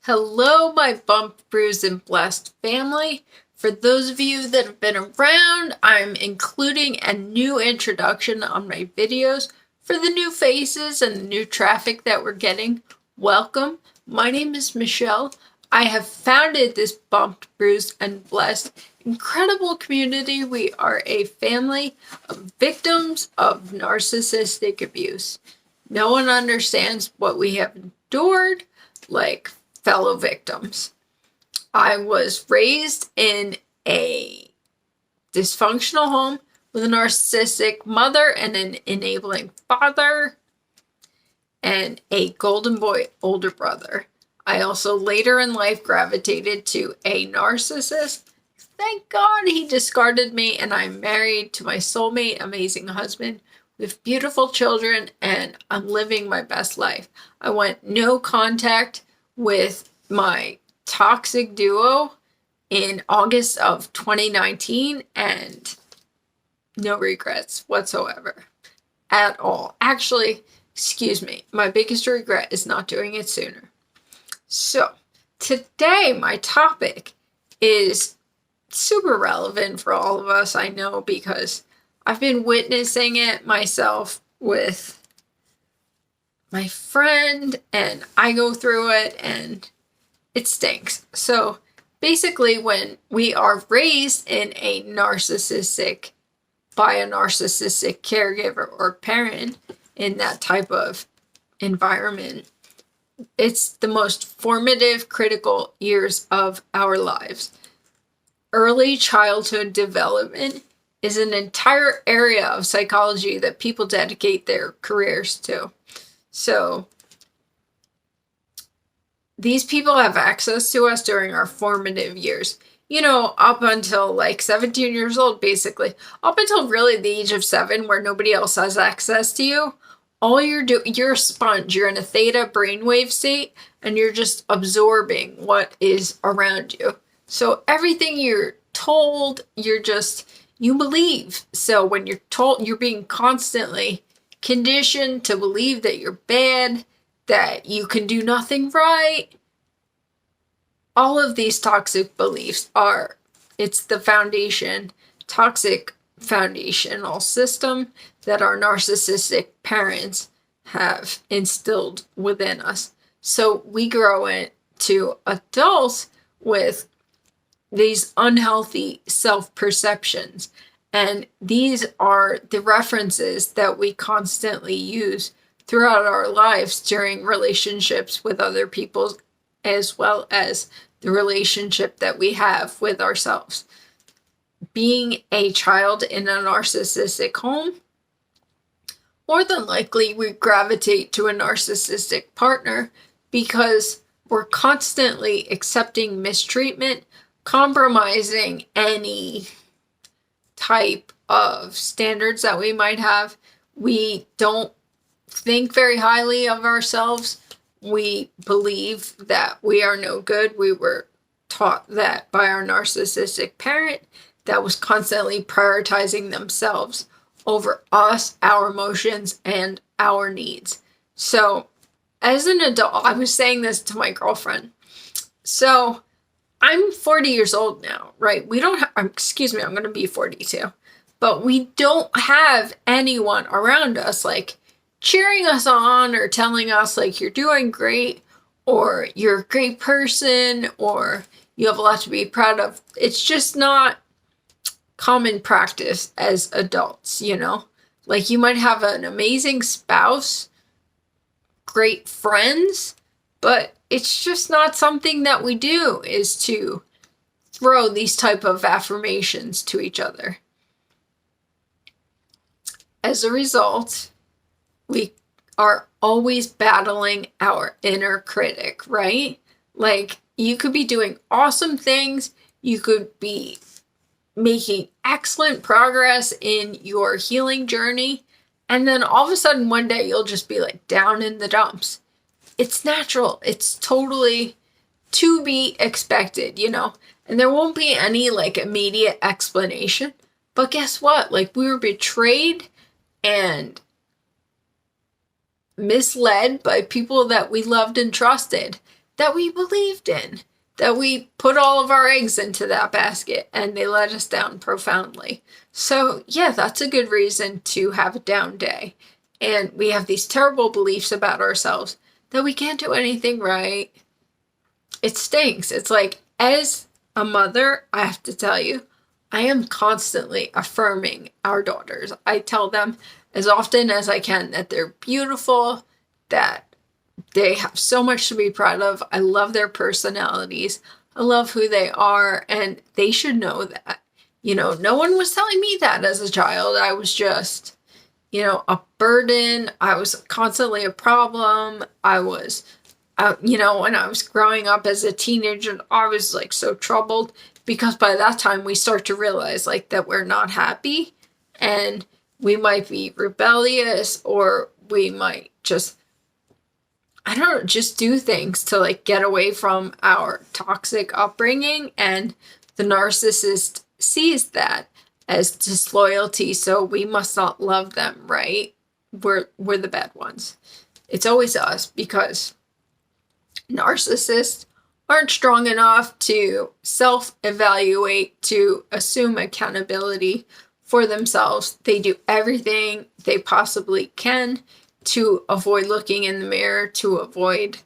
Hello, my bumped, bruised, and blessed family. For those of you that have been around, I'm including a new introduction on my videos for the new faces and the new traffic that we're getting. Welcome. My name is Michelle. I have founded this bumped, bruised, and blessed incredible community. We are a family of victims of narcissistic abuse. No one understands what we have endured like fellow victims. I was raised in a dysfunctional home with a narcissistic mother and an enabling father and a golden boy older brother. I also later in life gravitated to a narcissist. Thank God he discarded me, and I'm married to my soulmate, amazing husband with beautiful children, and I'm living my best life. I went no contact with my toxic duo in August of 2019, and no regrets whatsoever at all. Actually, excuse me, my biggest regret is not doing it sooner. So today my topic is super relevant for all of us, I know, because I've been witnessing it myself with my friend, and I go through it, and it stinks. So basically, when we are raised in a narcissistic, by a narcissistic caregiver or parent in that type of environment, it's the most formative, critical years of our lives. Early childhood development is an entire area of psychology that people dedicate their careers to. So these people have access to us during our formative years. You know, up until like 17 years old, basically. Up until really the age of 7, where nobody else has access to you. All you're a sponge. You're in a theta brainwave state, and you're just absorbing what is around you. So everything you're told, you believe. So when you're told, you're being constantly conditioned to believe that you're bad, that you can do nothing right. All of these toxic beliefs it's the foundation, toxic foundational system that our narcissistic parents have instilled within us. So we grow into adults with these unhealthy self-perceptions. And these are the references that we constantly use throughout our lives during relationships with other people, as well as the relationship that we have with ourselves. Being a child in a narcissistic home, more than likely we gravitate to a narcissistic partner because we're constantly accepting mistreatment, compromising any type of standards that we might have. We don't think very highly of ourselves. We believe that we are no good. We were taught that by our narcissistic parent that was constantly prioritizing themselves over us, our emotions, and our needs. So as an adult, I was saying this to my girlfriend. So I'm 40 years old now, right? I'm going to be 42. But we don't have anyone around us like cheering us on or telling us like you're doing great or you're a great person or you have a lot to be proud of. It's just not common practice as adults, you know? Like you might have an amazing spouse, great friends, but it's just not something that we do, is to throw these type of affirmations to each other. As a result, we are always battling our inner critic, right? Like you could be doing awesome things. You could be making excellent progress in your healing journey. And then all of a sudden one day you'll just be like down in the dumps. It's natural. It's totally to be expected, you know? And there won't be any like immediate explanation. But guess what? Like we were betrayed and misled by people that we loved and trusted. that we believed in, that we put all of our eggs into that basket, and they let us down profoundly. So yeah, that's a good reason to have a down day. And we have these terrible beliefs about ourselves that we can't do anything right. It stinks. It's like, as a mother, I have to tell you, I am constantly affirming our daughters. I tell them as often as I can that they're beautiful, that they have so much to be proud of. I love their personalities. I love who they are, and they should know that. No one was telling me that as a child. I was just, a burden. I was constantly a problem. I was, when I was growing up as a teenager, I was like so troubled, because by that time we start to realize like that we're not happy, and we might be rebellious, or we might just, just do things to like get away from our toxic upbringing. And the narcissist sees that as disloyalty, so we must not love them, right? We're the bad ones. It's always us, because narcissists aren't strong enough to self-evaluate, to assume accountability for themselves. They do everything they possibly can to avoid looking in the mirror, to avoid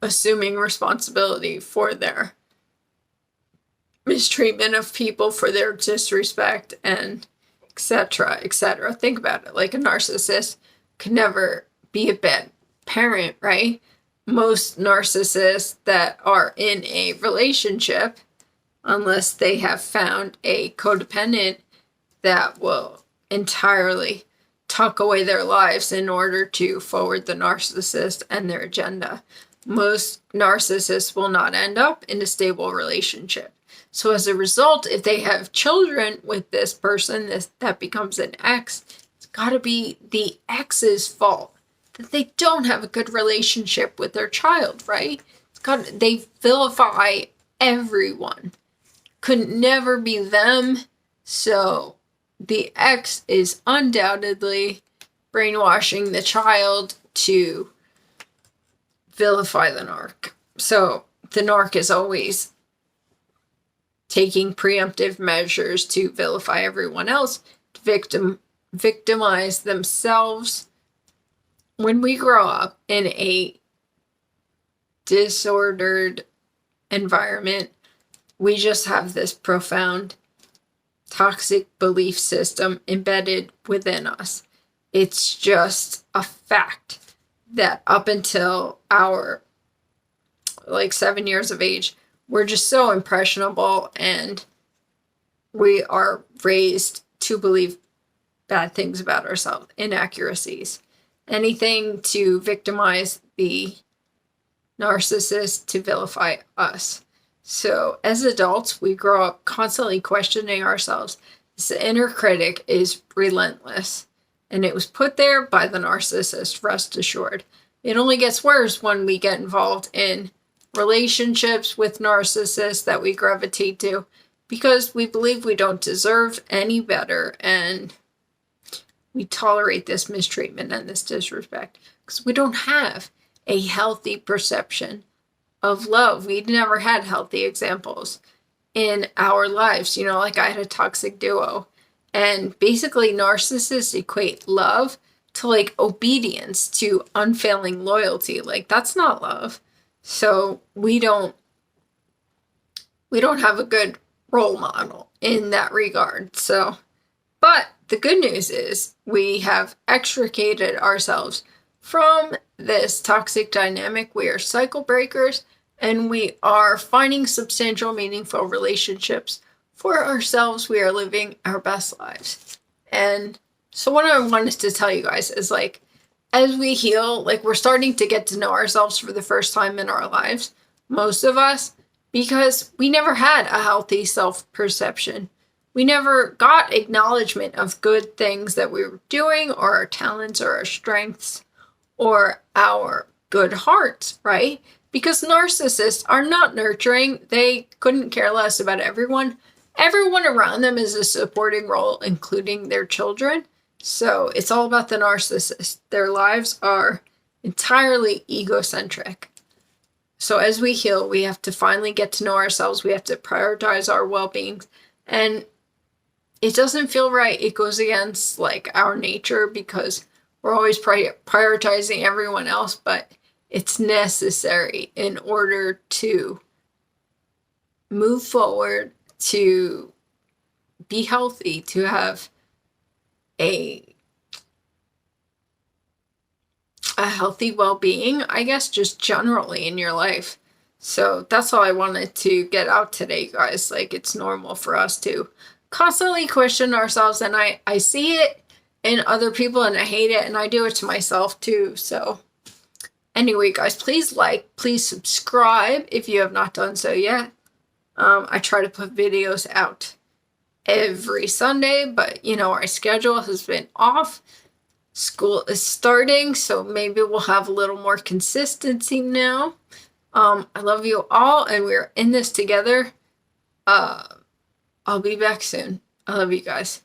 assuming responsibility for their mistreatment of people, for their disrespect, and etc., etc. Think about it. Like, a narcissist could never be a bad parent, right? Most narcissists that are in a relationship, unless they have found a codependent that will entirely tuck away their lives in order to forward the narcissist and their agenda, most narcissists will not end up in a stable relationship. So as a result, if they have children with this person, that becomes an ex, it's got to be the ex's fault that they don't have a good relationship with their child, right? They vilify everyone. Could never be them. So the ex is undoubtedly brainwashing the child to vilify the narc. So the narc is always taking preemptive measures to vilify everyone else, to victimize themselves. When we grow up in a disordered environment, we just have this profound toxic belief system embedded within us. It's just a fact that up until our 7 years of age, we're just so impressionable, and we are raised to believe bad things about ourselves, inaccuracies, anything to victimize the narcissist, to vilify us. So as adults, we grow up constantly questioning ourselves. This inner critic is relentless, and it was put there by the narcissist, rest assured. It only gets worse when we get involved in relationships with narcissists that we gravitate to, because we believe we don't deserve any better, and we tolerate this mistreatment and this disrespect because we don't have a healthy perception of love. We never had healthy examples in our lives. I had a toxic duo, and basically narcissists equate love to obedience, to unfailing loyalty. That's not love. So we don't have a good role model in that regard. But the good news is we have extricated ourselves from this toxic dynamic. We are cycle breakers, and we are finding substantial, meaningful relationships for ourselves. We are living our best lives. And so what I wanted to tell you guys is as we heal, we're starting to get to know ourselves for the first time in our lives, most of us, because we never had a healthy self-perception. We never got acknowledgement of good things that we were doing, or our talents, or our strengths, or our good hearts, right? Because narcissists are not nurturing. They couldn't care less about everyone. Everyone around them is a supporting role, including their children. So it's all about the narcissist. Their lives are entirely egocentric. So as we heal, we have to finally get to know ourselves. We have to prioritize our well-being. And it doesn't feel right. It goes against like our nature because we're always prioritizing everyone else, but it's necessary in order to move forward, to be healthy, to have a healthy well-being, I guess, just generally in your life. So that's all I wanted to get out today, guys. Like, it's normal for us to constantly question ourselves, and I see it in other people and I hate it, and I do it to myself too. So anyway, guys, please subscribe if you have not done so yet. I try to put videos out every Sunday, but our schedule has been off. School is starting, so maybe we'll have a little more consistency now. I love you all, and we're in this together. I'll be back soon. I love you guys.